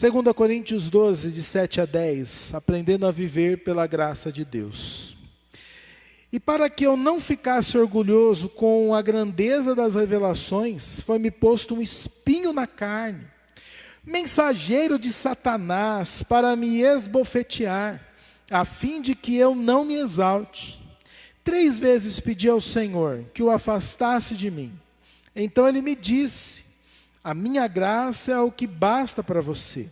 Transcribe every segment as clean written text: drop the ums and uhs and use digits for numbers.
2 Coríntios 12, de 7 a 10, aprendendo a viver pela graça de Deus. E para que eu não ficasse orgulhoso com a grandeza das revelações, foi-me posto um espinho na carne, mensageiro de Satanás, para me esbofetear, a fim de que eu não me exalte. 3 vezes pedi ao Senhor que o afastasse de mim. Então ele me disse: a minha graça é o que basta para você,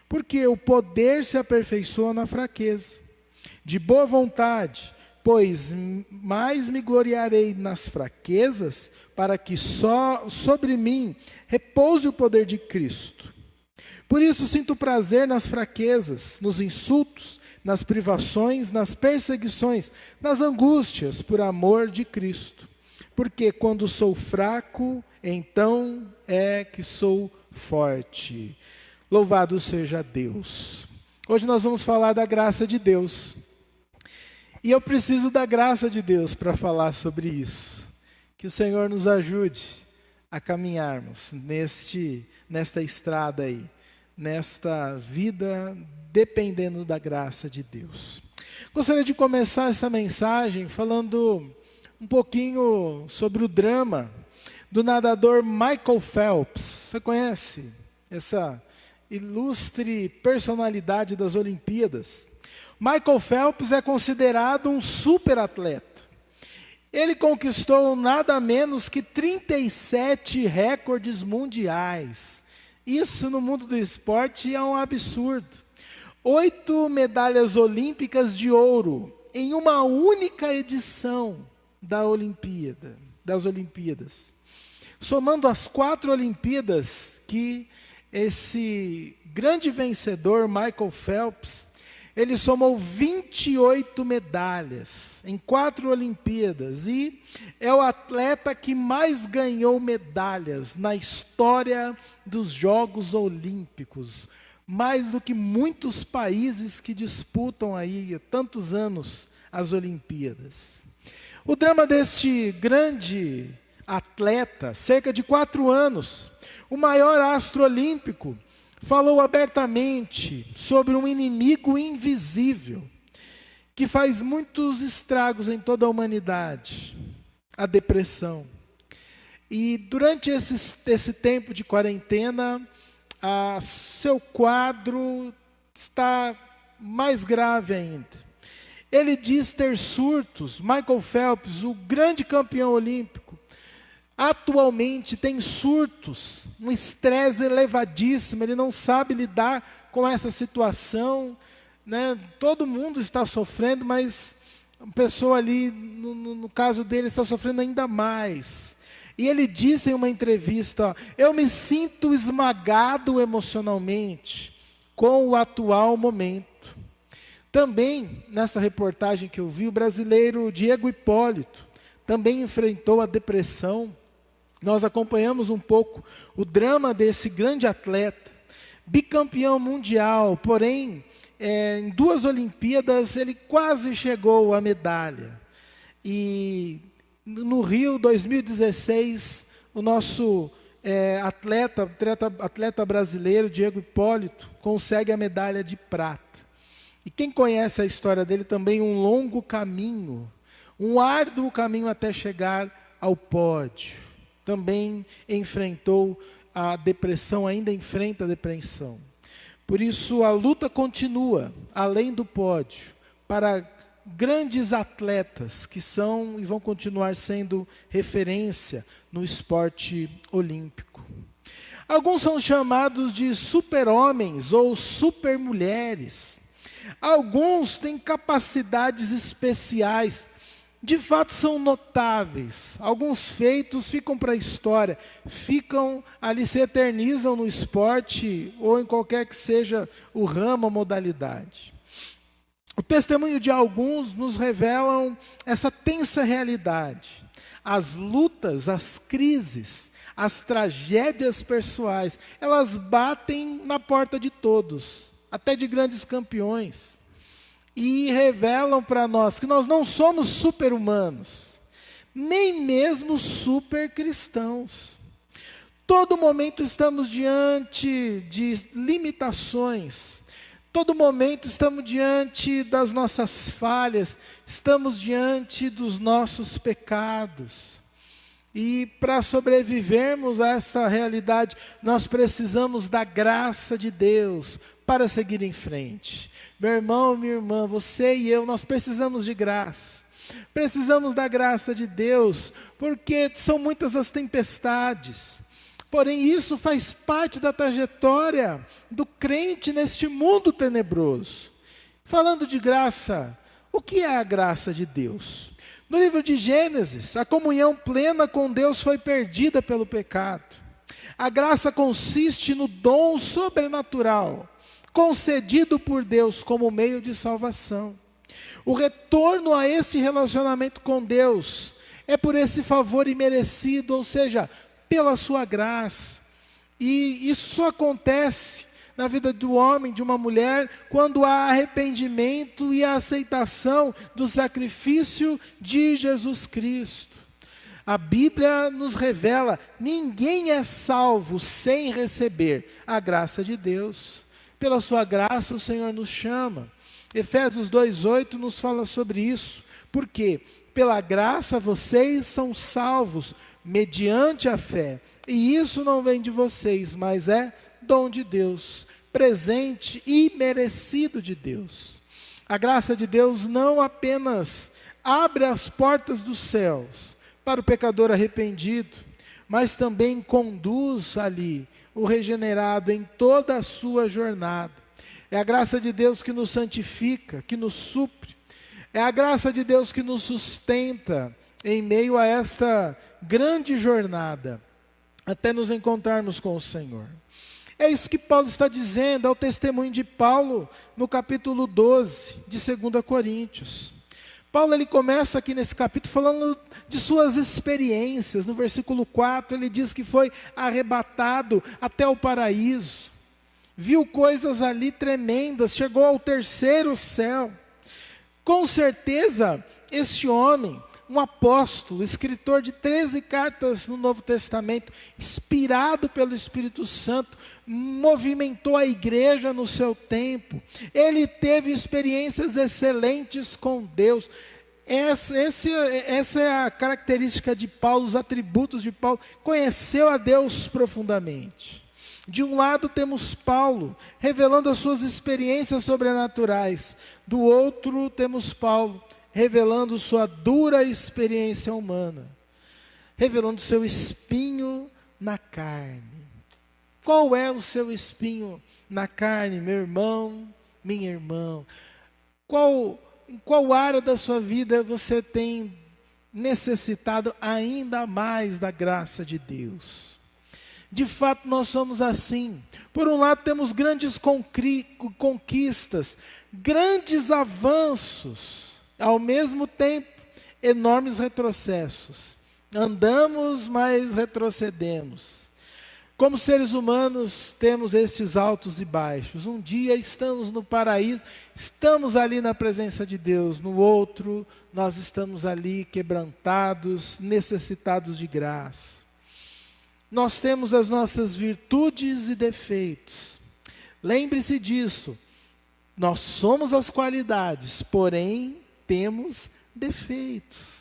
porque o poder se aperfeiçoa na fraqueza. De boa vontade, pois mais me gloriarei nas fraquezas, para que só sobre mim repouse o poder de Cristo. Por isso sinto prazer nas fraquezas, nos insultos, nas privações, nas perseguições, nas angústias, por amor de Cristo. Porque quando sou fraco, então é que sou forte. Louvado seja Deus. Hoje nós vamos falar da graça de Deus. E eu preciso da graça de Deus para falar sobre isso. Que o Senhor nos ajude a caminharmos nesta estrada aí, nesta vida dependendo da graça de Deus. Gostaria de começar essa mensagem falando um pouquinho sobre o drama do nadador Michael Phelps. Você conhece essa ilustre personalidade das Olimpíadas? Michael Phelps é considerado um superatleta. Ele conquistou nada menos que 37 recordes mundiais. Isso no mundo do esporte é um absurdo. 8 medalhas olímpicas de ouro em uma única edição das Olimpíadas. Somando as 4 Olimpíadas que esse grande vencedor, Michael Phelps, ele somou 28 medalhas em 4 Olimpíadas e é o atleta que mais ganhou medalhas na história dos Jogos Olímpicos, mais do que muitos países que disputam aí há tantos anos as Olimpíadas. O drama deste grande atleta, cerca de 4 anos, o maior astro olímpico, falou abertamente sobre um inimigo invisível que faz muitos estragos em toda a humanidade, a depressão. E durante esse tempo de quarentena, seu quadro está mais grave ainda. Ele diz ter surtos. Michael Phelps, o grande campeão olímpico, atualmente tem surtos, um estresse elevadíssimo, ele não sabe lidar com essa situação, né? Todo mundo está sofrendo, mas a pessoa ali, no caso dele, está sofrendo ainda mais. E ele disse em uma entrevista: eu me sinto esmagado emocionalmente com o atual momento. Também, nessa reportagem que eu vi, o brasileiro Diego Hipólito também enfrentou a depressão. Nós acompanhamos um pouco o drama desse grande atleta, bicampeão mundial, porém, em 2 Olimpíadas ele quase chegou à medalha. E no Rio 2016, o nosso atleta brasileiro, Diego Hipólito, consegue a medalha de prata. E quem conhece a história dele também, um longo caminho, um árduo caminho até chegar ao pódio. Também enfrentou a depressão, ainda enfrenta a depressão. Por isso a luta continua, além do pódio, para grandes atletas que são e vão continuar sendo referência no esporte olímpico. Alguns são chamados de super-homens ou super-mulheres. Alguns têm capacidades especiais, de fato são notáveis. Alguns feitos ficam para a história, ficam ali, se eternizam no esporte ou em qualquer que seja o ramo, a modalidade. O testemunho de alguns nos revelam essa tensa realidade. As lutas, as crises, as tragédias pessoais, elas batem na porta de todos, até de grandes campeões. E revelam para nós que nós não somos super-humanos, nem mesmo super-cristãos. Todo momento estamos diante de limitações. Todo momento estamos diante das nossas falhas. Estamos diante dos nossos pecados. E para sobrevivermos a essa realidade, nós precisamos da graça de Deus para seguir em frente. Meu irmão, minha irmã, você e eu, nós precisamos de graça. Precisamos da graça de Deus, porque são muitas as tempestades. Porém, isso faz parte da trajetória do crente neste mundo tenebroso. Falando de graça, o que é a graça de Deus? No livro de Gênesis, a comunhão plena com Deus foi perdida pelo pecado. A graça consiste no dom sobrenatural, concedido por Deus como meio de salvação. O retorno a esse relacionamento com Deus é por esse favor imerecido, ou seja, pela sua graça. E isso só acontece na vida do homem, de uma mulher, quando há arrependimento e a aceitação do sacrifício de Jesus Cristo. A Bíblia nos revela: ninguém é salvo sem receber a graça de Deus. Pela sua graça o Senhor nos chama. Efésios 2:8 nos fala sobre isso. Por quê? Pela graça vocês são salvos mediante a fé. E isso não vem de vocês, mas é dom de Deus, presente e merecido de Deus. A graça de Deus não apenas abre as portas dos céus para o pecador arrependido, mas também conduz ali o regenerado em toda a sua jornada. É a graça de Deus que nos santifica, que nos supre. É a graça de Deus que nos sustenta em meio a esta grande jornada, até nos encontrarmos com o Senhor. É isso que Paulo está dizendo, é o testemunho de Paulo no capítulo 12 de 2 Coríntios. Paulo ele começa aqui nesse capítulo falando de suas experiências. No versículo 4 ele diz que foi arrebatado até o paraíso. Viu coisas ali tremendas, chegou ao terceiro céu. Com certeza, este homem, um apóstolo, escritor de 13 cartas no Novo Testamento, inspirado pelo Espírito Santo, movimentou a igreja no seu tempo. Ele teve experiências excelentes com Deus. Essa é a característica de Paulo, os atributos de Paulo. Conheceu a Deus profundamente. De um lado temos Paulo, revelando as suas experiências sobrenaturais. Do outro temos Paulo, revelando sua dura experiência humana. Revelando seu espinho na carne. Qual é o seu espinho na carne, meu irmão, minha irmã? Em qual área da sua vida você tem necessitado ainda mais da graça de Deus? De fato, nós somos assim. Por um lado, temos grandes conquistas, grandes avanços, ao mesmo tempo, enormes retrocessos. Andamos, mas retrocedemos. Como seres humanos, temos estes altos e baixos. Um dia estamos no paraíso, estamos ali na presença de Deus. No outro, nós estamos ali quebrantados, necessitados de graça. Nós temos as nossas virtudes e defeitos. Lembre-se disso. Nós somos as qualidades, porém temos defeitos.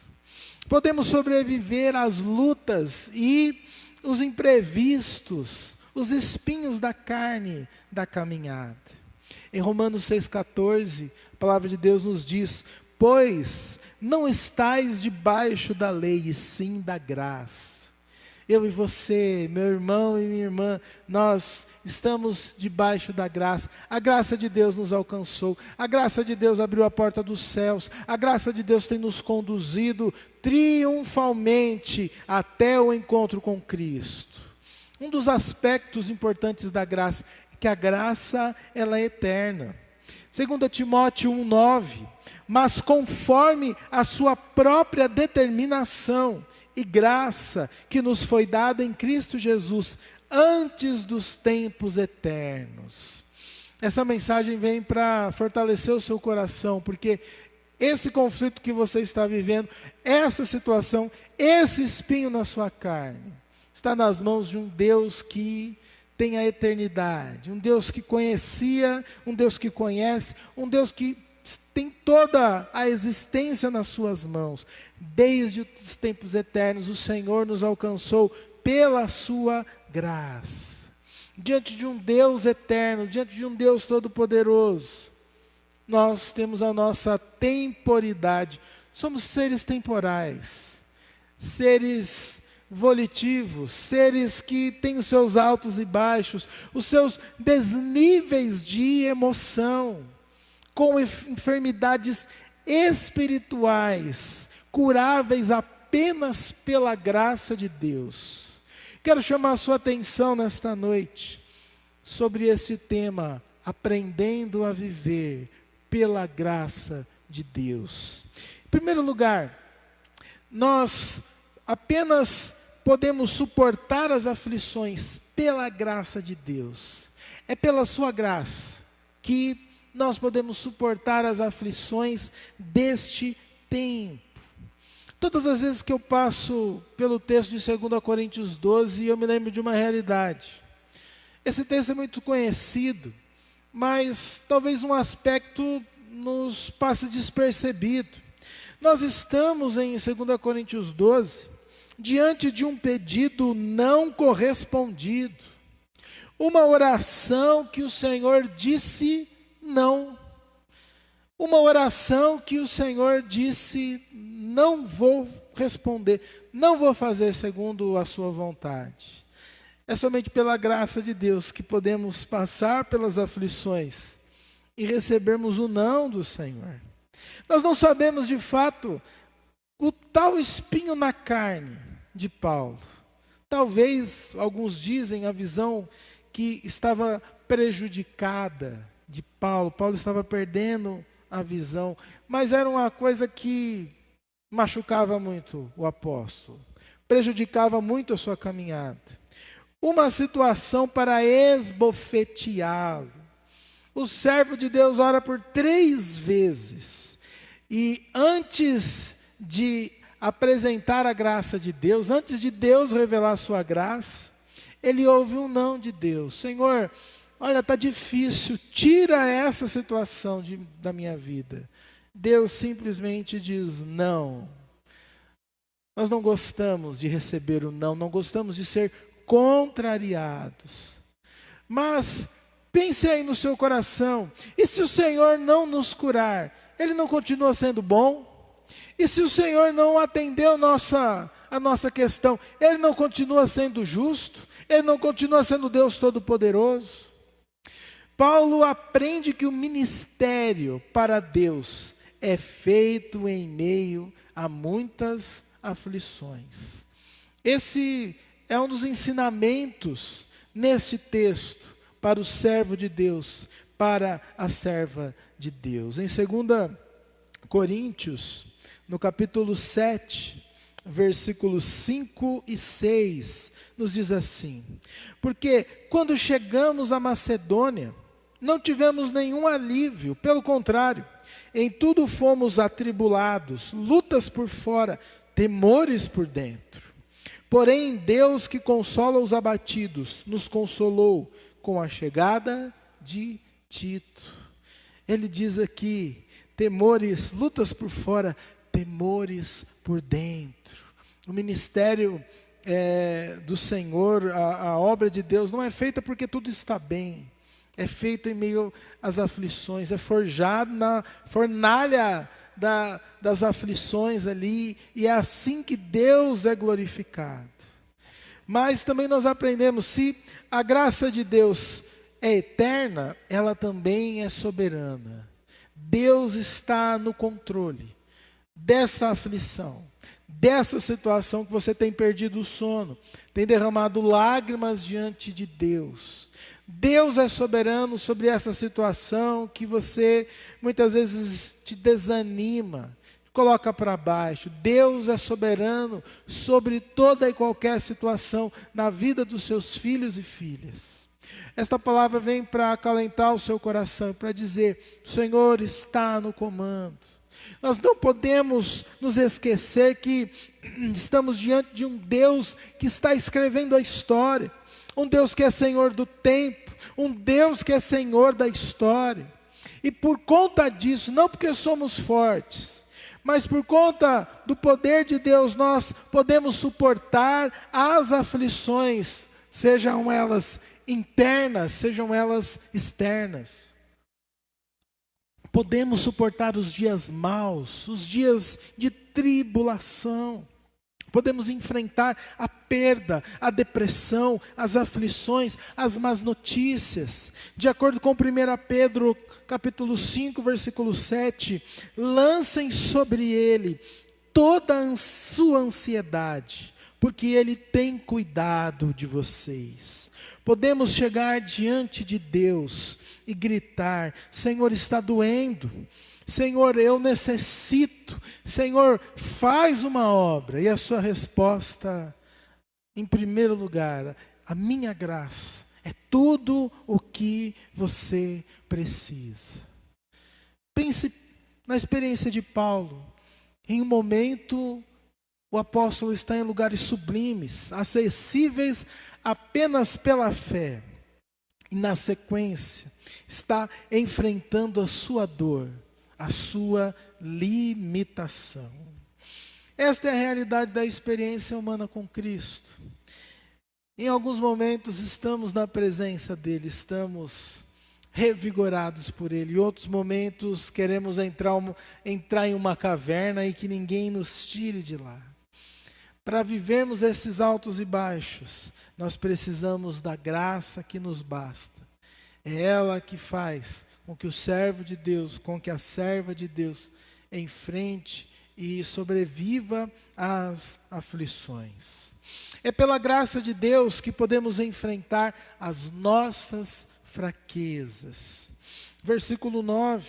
Podemos sobreviver às lutas e os imprevistos, os espinhos da carne da caminhada. Em Romanos 6,14, a palavra de Deus nos diz: pois não estais debaixo da lei, e sim da graça. Eu e você, meu irmão e minha irmã, nós estamos debaixo da graça. A graça de Deus nos alcançou. A graça de Deus abriu a porta dos céus. A graça de Deus tem nos conduzido triunfalmente até o encontro com Cristo. Um dos aspectos importantes da graça é que a graça ela é eterna. 2 Timóteo 1,9, mas conforme a sua própria determinação e graça que nos foi dada em Cristo Jesus, antes dos tempos eternos. Essa mensagem vem para fortalecer o seu coração, porque esse conflito que você está vivendo, essa situação, esse espinho na sua carne, está nas mãos de um Deus que tem a eternidade, um Deus que conhecia, um Deus que conhece, um Deus que tem toda a existência nas suas mãos. Desde os tempos eternos, o Senhor nos alcançou pela sua graça. Diante de um Deus eterno, diante de um Deus todo-poderoso, nós temos a nossa temporidade. Somos seres temporais, seres volitivos, seres que têm os seus altos e baixos, os seus desníveis de emoção, com enfermidades espirituais, curáveis apenas pela graça de Deus. Quero chamar a sua atenção nesta noite sobre esse tema, aprendendo a viver pela graça de Deus. Em primeiro lugar, nós apenas podemos suportar as aflições pela graça de Deus. É pela sua graça que nós podemos suportar as aflições deste tempo. Todas as vezes que eu passo pelo texto de 2 Coríntios 12, eu me lembro de uma realidade. Esse texto é muito conhecido, mas talvez um aspecto nos passe despercebido. Nós estamos em 2 Coríntios 12, diante de um pedido não correspondido. Uma oração que o Senhor disse não. Uma oração que o Senhor disse, não vou responder, não vou fazer segundo a sua vontade. É somente pela graça de Deus que podemos passar pelas aflições e recebermos o não do Senhor. Nós não sabemos de fato o tal espinho na carne de Paulo. Talvez, alguns dizem, a visão que estava prejudicada de Paulo. Paulo estava perdendo a visão, mas era uma coisa que machucava muito o apóstolo, prejudicava muito a sua caminhada. Uma situação para esbofeteá-lo. O servo de Deus ora por 3 vezes, e antes de apresentar a graça de Deus, antes de Deus revelar a sua graça, ele ouve um não de Deus. Senhor, olha, está difícil, tira essa situação da minha vida. Deus simplesmente diz não. Nós não gostamos de receber o não, não gostamos de ser contrariados. Mas pense aí no seu coração, e se o Senhor não nos curar, Ele não continua sendo bom? E se o Senhor não atendeu a nossa questão, Ele não continua sendo justo? Ele não continua sendo Deus Todo-Poderoso? Paulo aprende que o ministério para Deus é feito em meio a muitas aflições. Esse é um dos ensinamentos neste texto para o servo de Deus, para a serva de Deus. Em 2 Coríntios, no capítulo 7, versículos 5 e 6, nos diz assim: porque quando chegamos à Macedônia, não tivemos nenhum alívio, pelo contrário, em tudo fomos atribulados, lutas por fora, temores por dentro. Porém, Deus que consola os abatidos, nos consolou com a chegada de Tito. Ele diz aqui, temores, lutas por fora, temores por dentro. O ministério do Senhor, a obra de Deus, não é feita porque tudo está bem. É feito em meio às aflições, é forjado na fornalha das aflições ali, e é assim que Deus é glorificado. Mas também nós aprendemos, se a graça de Deus é eterna, ela também é soberana. Deus está no controle dessa aflição, dessa situação que você tem perdido o sono, tem derramado lágrimas diante de Deus. Deus é soberano sobre essa situação que você muitas vezes te desanima, coloca para baixo. Deus é soberano sobre toda e qualquer situação na vida dos seus filhos e filhas. Esta palavra vem para acalentar o seu coração, para dizer: o Senhor está no comando. Nós não podemos nos esquecer que estamos diante de um Deus que está escrevendo a história, um Deus que é Senhor do tempo, um Deus que é Senhor da história. E por conta disso, não porque somos fortes, mas por conta do poder de Deus, nós podemos suportar as aflições, sejam elas internas, sejam elas externas. Podemos suportar os dias maus, os dias de tribulação. Podemos enfrentar a perda, a depressão, as aflições, as más notícias. De acordo com 1 Pedro, capítulo 5, versículo 7, lancem sobre ele toda a sua ansiedade, porque ele tem cuidado de vocês. Podemos chegar diante de Deus e gritar: Senhor, está doendo. Senhor, eu necessito. Senhor, faz uma obra. E a sua resposta, em primeiro lugar, a minha graça é tudo o que você precisa. Pense na experiência de Paulo. Em um momento, o apóstolo está em lugares sublimes, acessíveis apenas pela fé. E na sequência, está enfrentando a sua dor, a sua limitação. Esta é a realidade da experiência humana com Cristo. Em alguns momentos estamos na presença dEle, estamos revigorados por Ele. Em outros momentos queremos entrar em uma caverna e que ninguém nos tire de lá. Para vivermos esses altos e baixos, nós precisamos da graça que nos basta. É ela que faz com que o servo de Deus, com que a serva de Deus enfrente e sobreviva às aflições. É pela graça de Deus que podemos enfrentar as nossas fraquezas. Versículo 9: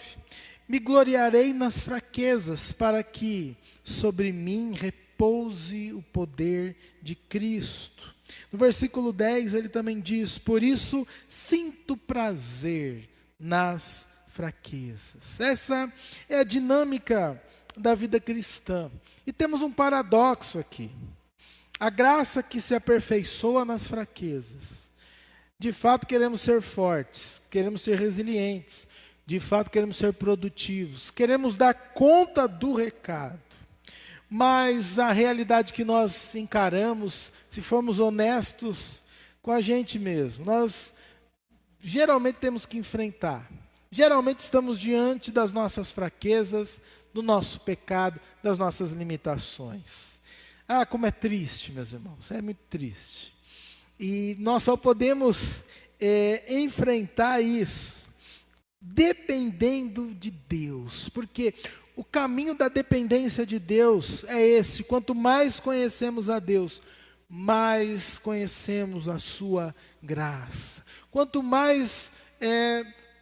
me gloriarei nas fraquezas, para que sobre mim repouse o poder de Cristo. No versículo 10 ele também diz: por isso sinto prazer nas fraquezas. Essa é a dinâmica da vida cristã. E temos um paradoxo aqui. A graça que se aperfeiçoa nas fraquezas. De fato queremos ser fortes, queremos ser resilientes, de fato queremos ser produtivos, queremos dar conta do recado. Mas a realidade que nós encaramos, se formos honestos com a gente mesmo, nós geralmente temos que enfrentar. Geralmente estamos diante das nossas fraquezas, do nosso pecado, das nossas limitações. Ah, como é triste, meus irmãos, é muito triste. E nós só podemos enfrentar isso dependendo de Deus, porque o caminho da dependência de Deus é esse: quanto mais conhecemos a Deus, mais conhecemos a sua graça. Quanto mais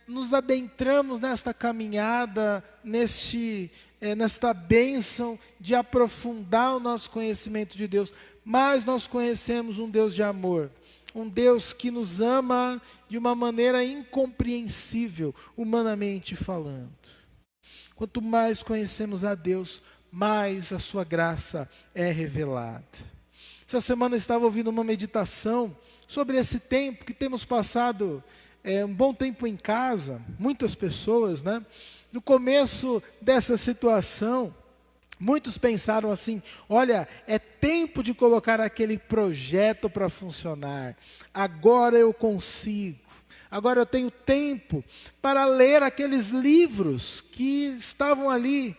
nos adentramos nesta caminhada, nesta bênção de aprofundar o nosso conhecimento de Deus, mais nós conhecemos um Deus de amor, um Deus que nos ama de uma maneira incompreensível, humanamente falando. Quanto mais conhecemos a Deus, mais a sua graça é revelada. Essa semana eu estava ouvindo uma meditação sobre esse tempo que temos passado, um bom tempo em casa, muitas pessoas, né? No começo dessa situação, muitos pensaram assim: olha, é tempo de colocar aquele projeto para funcionar, agora eu consigo, agora eu tenho tempo para ler aqueles livros que estavam ali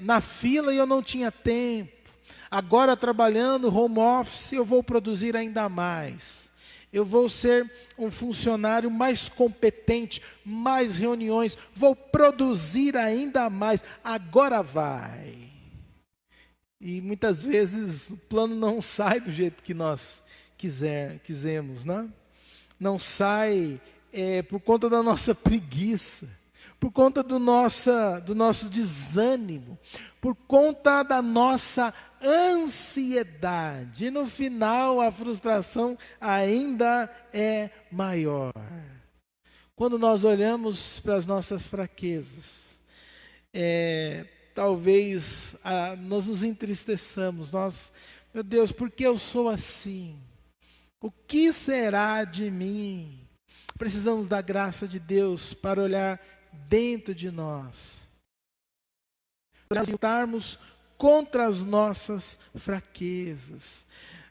na fila e eu não tinha tempo. Agora trabalhando home office eu vou produzir ainda mais. Eu vou ser um funcionário mais competente, mais reuniões, vou produzir ainda mais, agora vai. E muitas vezes o plano não sai do jeito que nós quisemos, né? Não sai por conta da nossa preguiça, por conta do nosso desânimo, por conta da nossa ansiedade. E no final a frustração ainda é maior. Quando nós olhamos para as nossas fraquezas, talvez nós nos entristeçamos. Meu Deus, por que eu sou assim? O que será de mim? Precisamos da graça de Deus para olhar dentro de nós, para lutarmos contra as nossas fraquezas.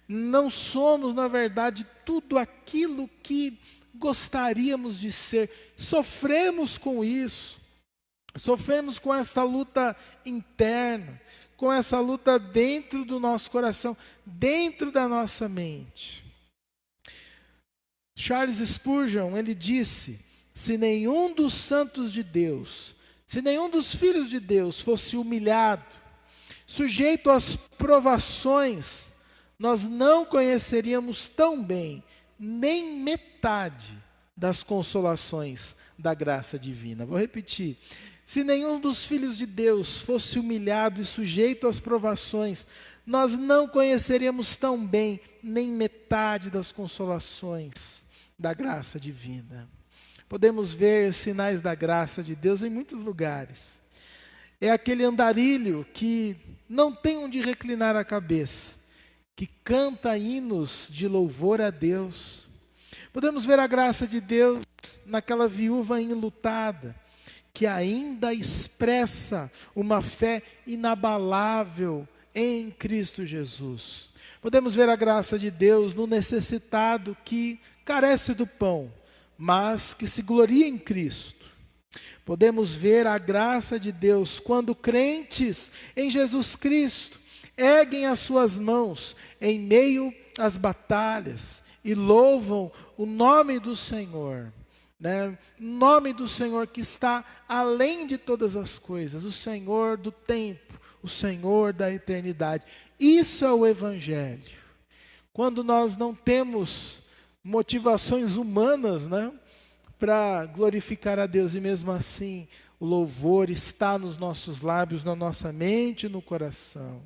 Não somos, na verdade, tudo aquilo que gostaríamos de ser. Sofremos com isso. Sofremos com essa luta interna, com essa luta dentro do nosso coração, dentro da nossa mente. Charles Spurgeon, ele disse: se nenhum dos santos de Deus, se nenhum dos filhos de Deus fosse humilhado, sujeito às provações, nós não conheceríamos tão bem nem metade das consolações da graça divina. Vou repetir. Se nenhum dos filhos de Deus fosse humilhado e sujeito às provações, nós não conheceríamos tão bem nem metade das consolações da graça divina. Podemos ver sinais da graça de Deus em muitos lugares. É aquele andarilho que não tem onde reclinar a cabeça, que canta hinos de louvor a Deus. Podemos ver a graça de Deus naquela viúva enlutada, que ainda expressa uma fé inabalável em Cristo Jesus. Podemos ver a graça de Deus no necessitado que carece do pão, mas que se gloria em Cristo. Podemos ver a graça de Deus quando crentes em Jesus Cristo erguem as suas mãos em meio às batalhas e louvam o nome do Senhor. Nome do Senhor que está além de todas as coisas, o Senhor do tempo, o Senhor da eternidade. Isso é o Evangelho. Quando nós não temos motivações humanas, para glorificar a Deus, e mesmo assim o louvor está nos nossos lábios, na nossa mente e no coração.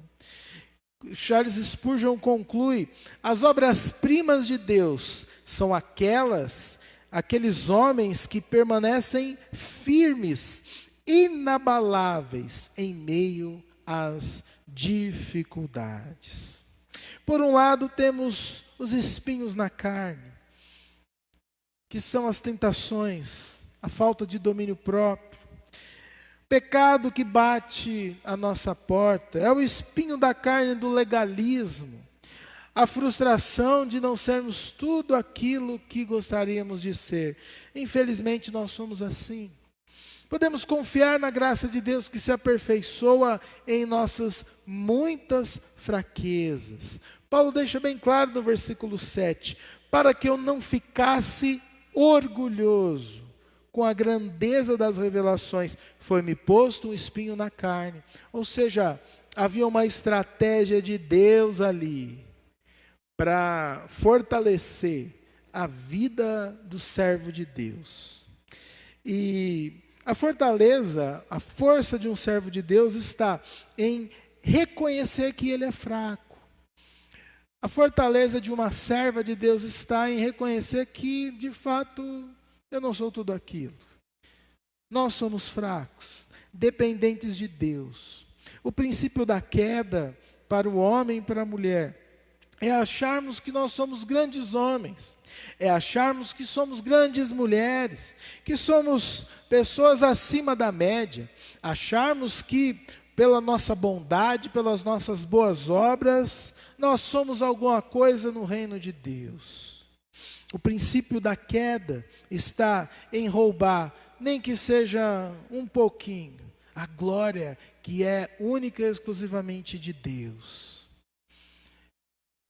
Charles Spurgeon conclui: as obras-primas de Deus são aqueles homens que permanecem firmes, inabaláveis em meio às dificuldades. Por um lado, temos os espinhos na carne, que são as tentações, a falta de domínio próprio, pecado que bate à nossa porta, é o espinho da carne do legalismo, a frustração de não sermos tudo aquilo que gostaríamos de ser. Infelizmente nós somos assim. Podemos confiar na graça de Deus que se aperfeiçoa em nossas muitas fraquezas. Paulo deixa bem claro no versículo 7, para que eu não ficasse orgulhoso com a grandeza das revelações, foi-me posto um espinho na carne. Ou seja, havia uma estratégia de Deus ali, para fortalecer a vida do servo de Deus. E a fortaleza, a força de um servo de Deus está em reconhecer que ele é fraco. A fortaleza de uma serva de Deus está em reconhecer que, de fato, eu não sou tudo aquilo. Nós somos fracos, dependentes de Deus. O princípio da queda para o homem e para a mulher é acharmos que nós somos grandes homens, é acharmos que somos grandes mulheres, que somos pessoas acima da média, acharmos que pela nossa bondade, pelas nossas boas obras, nós somos alguma coisa no reino de Deus. O princípio da queda está em roubar, nem que seja um pouquinho, a glória que é única e exclusivamente de Deus.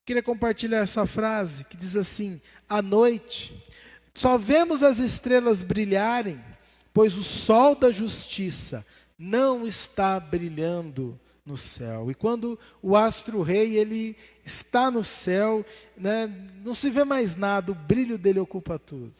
Queria compartilhar essa frase que diz assim: à noite só vemos as estrelas brilharem, pois o sol da justiça não está brilhando no céu. E quando o astro-rei ele está no céu, não se vê mais nada, o brilho dele ocupa tudo.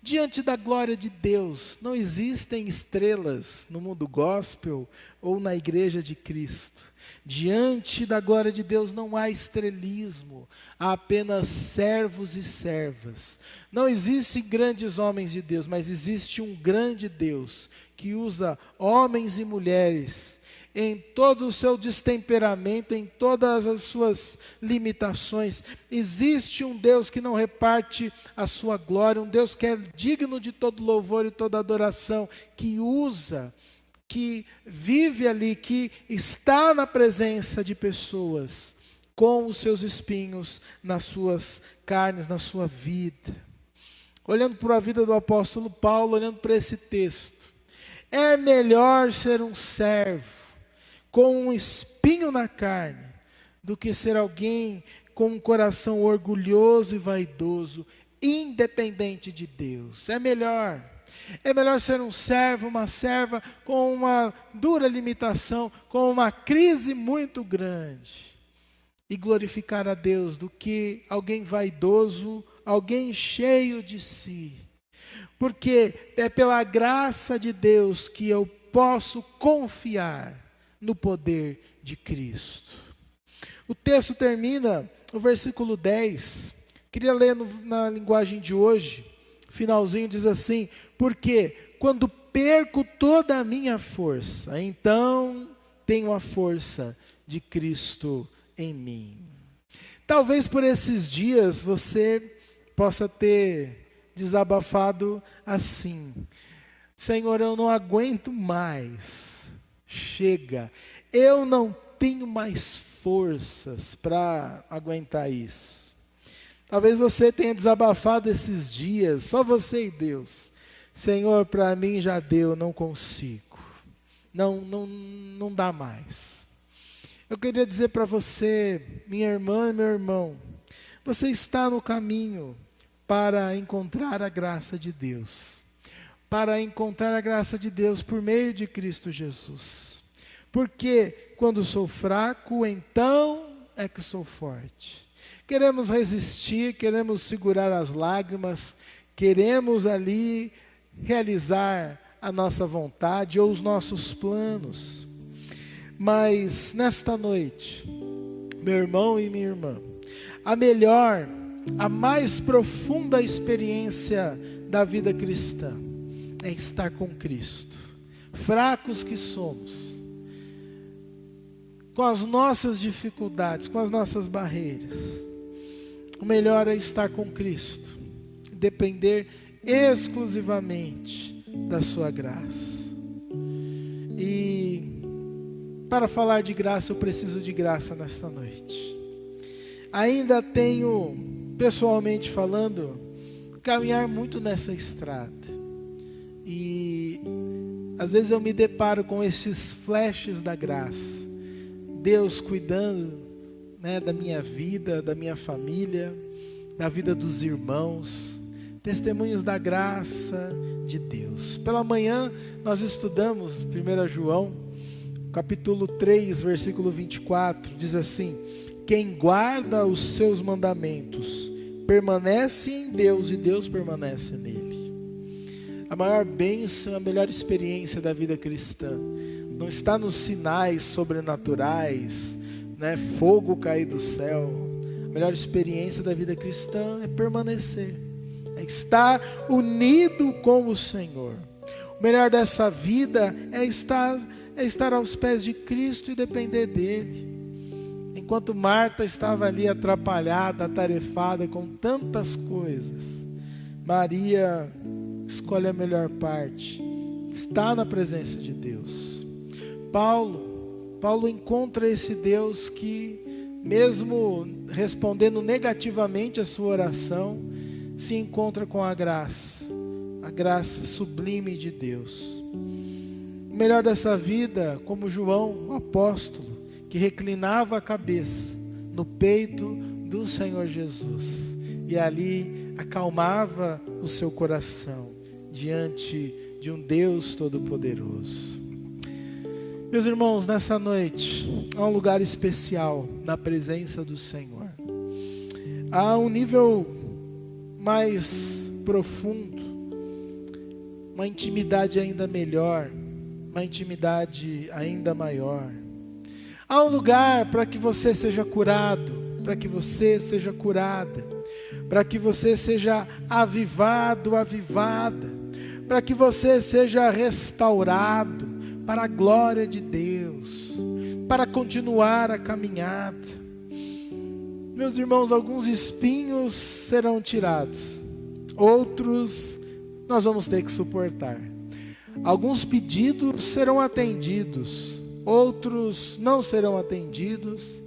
Diante da glória de Deus, não existem estrelas no mundo gospel ou na igreja de Cristo. Diante da glória de Deus não há estrelismo, há apenas servos e servas. Não existem grandes homens de Deus, mas existe um grande Deus que usa homens e mulheres em todo o seu destemperamento, em todas as suas limitações. Existe um Deus que não reparte a sua glória, um Deus que é digno de todo louvor e toda adoração, que usa, que vive ali, que está na presença de pessoas, com os seus espinhos nas suas carnes, na sua vida. Olhando para a vida do apóstolo Paulo, olhando para esse texto, é melhor ser um servo com um espinho na carne, do que ser alguém com um coração orgulhoso e vaidoso, independente de Deus. É melhor ser um servo, uma serva com uma dura limitação, com uma crise muito grande, e glorificar a Deus, do que alguém vaidoso, alguém cheio de si. Porque é pela graça de Deus que eu posso confiar no poder de Cristo. O texto termina no versículo 10. Queria ler na linguagem de hoje. Finalzinho diz assim: porque quando perco toda a minha força, então tenho a força de Cristo em mim. Talvez por esses dias você possa ter desabafado assim: Senhor, eu não aguento mais. Chega, eu não tenho mais forças para aguentar isso. Talvez você tenha desabafado esses dias, só você e Deus. Senhor, para mim já deu, não consigo. Não dá mais. Eu queria dizer para você, minha irmã e meu irmão, você está no caminho para encontrar a graça de Deus. Para encontrar a graça de Deus por meio de Cristo Jesus. Porque quando sou fraco, então é que sou forte. Queremos resistir, queremos segurar as lágrimas, queremos ali realizar a nossa vontade ou os nossos planos. Mas nesta noite, meu irmão e minha irmã, a melhor, a mais profunda experiência da vida cristã é estar com Cristo. Fracos que somos, com as nossas dificuldades, com as nossas barreiras, o melhor é estar com Cristo, depender exclusivamente da sua graça. E para falar de graça, eu preciso de graça nesta noite. Ainda tenho, pessoalmente falando, caminhar muito nessa estrada. E às vezes eu me deparo com esses flashes da graça. Deus cuidando, da minha vida, da minha família, da vida dos irmãos. Testemunhos da graça de Deus. Pela manhã nós estudamos 1 João, capítulo 3, versículo 24. Diz assim: quem guarda os seus mandamentos permanece em Deus e Deus permanece nele. A maior bênção, a melhor experiência da vida cristã não está nos sinais sobrenaturais, fogo cair do céu. A melhor experiência da vida cristã é permanecer, é estar unido com o Senhor. O melhor dessa vida é estar aos pés de Cristo e depender dele. Enquanto Marta estava ali atrapalhada, atarefada com tantas coisas, Maria escolhe a melhor parte, está na presença de Deus. Paulo encontra esse Deus que, mesmo respondendo negativamente a sua oração, se encontra com a graça sublime de Deus. O melhor dessa vida, como João, o apóstolo, que reclinava a cabeça no peito do Senhor Jesus, e ali acalmava o seu coração diante de um Deus Todo-Poderoso. Meus irmãos, nessa noite, há um lugar especial na presença do Senhor. Há um nível mais profundo, uma intimidade ainda melhor, uma intimidade ainda maior. Há um lugar para que você seja curado, para que você seja curada, para que você seja avivado, avivada, para que você seja restaurado para a glória de Deus, para continuar a caminhada. Meus irmãos, alguns espinhos serão tirados, outros nós vamos ter que suportar. Alguns pedidos serão atendidos, outros não serão atendidos,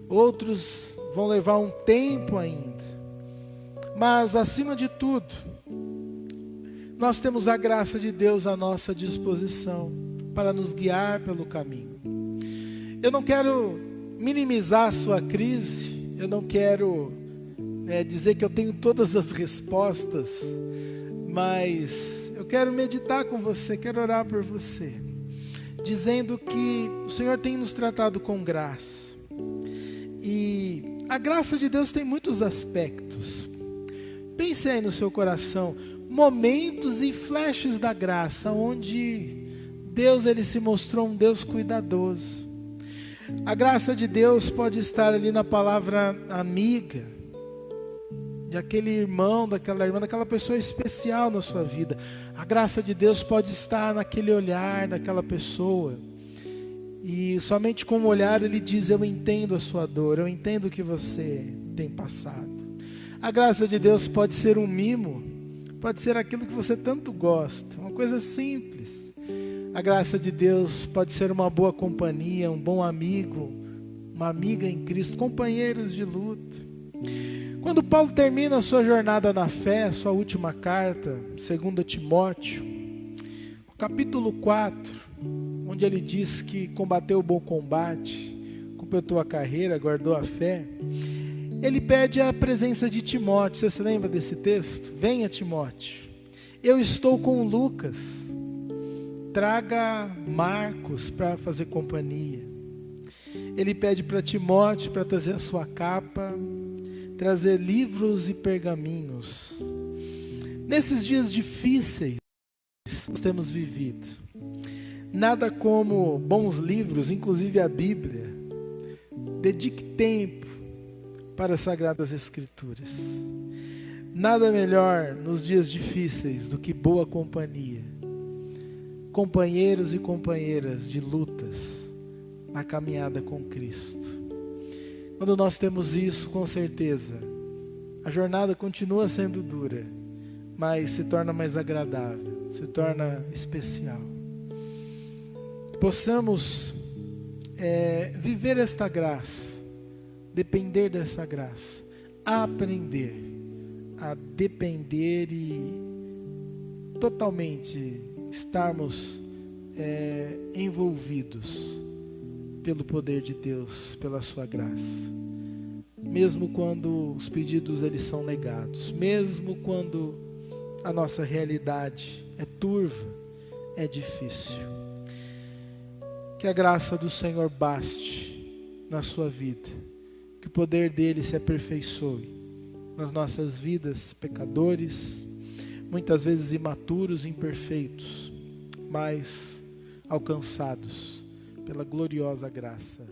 outros vão levar um tempo ainda. Mas, acima de tudo, nós temos a graça de Deus à nossa disposição para nos guiar pelo caminho. Eu não quero minimizar a sua crise, eu não quero dizer que eu tenho todas as respostas, mas eu quero meditar com você, quero orar por você, dizendo que o Senhor tem nos tratado com graça. E a graça de Deus tem muitos aspectos. Pense aí no seu coração, momentos e flashes da graça, onde Deus ele se mostrou um Deus cuidadoso. A graça de Deus pode estar ali na palavra amiga, de aquele irmão, daquela irmã, daquela pessoa especial na sua vida. A graça de Deus pode estar naquele olhar daquela pessoa. E somente com o olhar ele diz: eu entendo a sua dor, eu entendo o que você tem passado. A graça de Deus pode ser um mimo, pode ser aquilo que você tanto gosta, uma coisa simples. A graça de Deus pode ser uma boa companhia, um bom amigo, uma amiga em Cristo, companheiros de luta. Quando Paulo termina a sua jornada na fé, sua última carta, 2 Timóteo, capítulo 4, onde ele diz que combateu o bom combate, completou a carreira, guardou a fé, ele pede a presença de Timóteo. Você se lembra desse texto? Venha, Timóteo, eu estou com Lucas, traga Marcos para fazer companhia. Ele pede para Timóteo para trazer a sua capa, trazer livros e pergaminhos. Nesses dias difíceis que nós temos vivido, nada como bons livros, inclusive a Bíblia. Dedique tempo para as Sagradas Escrituras. Nada melhor nos dias difíceis do que boa companhia. Companheiros e companheiras de lutas na caminhada com Cristo. Quando nós temos isso, com certeza, a jornada continua sendo dura, mas se torna mais agradável, se torna especial. Possamos viver esta graça, depender dessa graça, aprender a depender e totalmente estarmos envolvidos pelo poder de Deus, pela sua graça. Mesmo quando os pedidos eles são negados, mesmo quando a nossa realidade é turva, é difícil. Que a graça do Senhor baste na sua vida, que o poder dele se aperfeiçoe nas nossas vidas, pecadores, muitas vezes imaturos, imperfeitos, mas alcançados pela gloriosa graça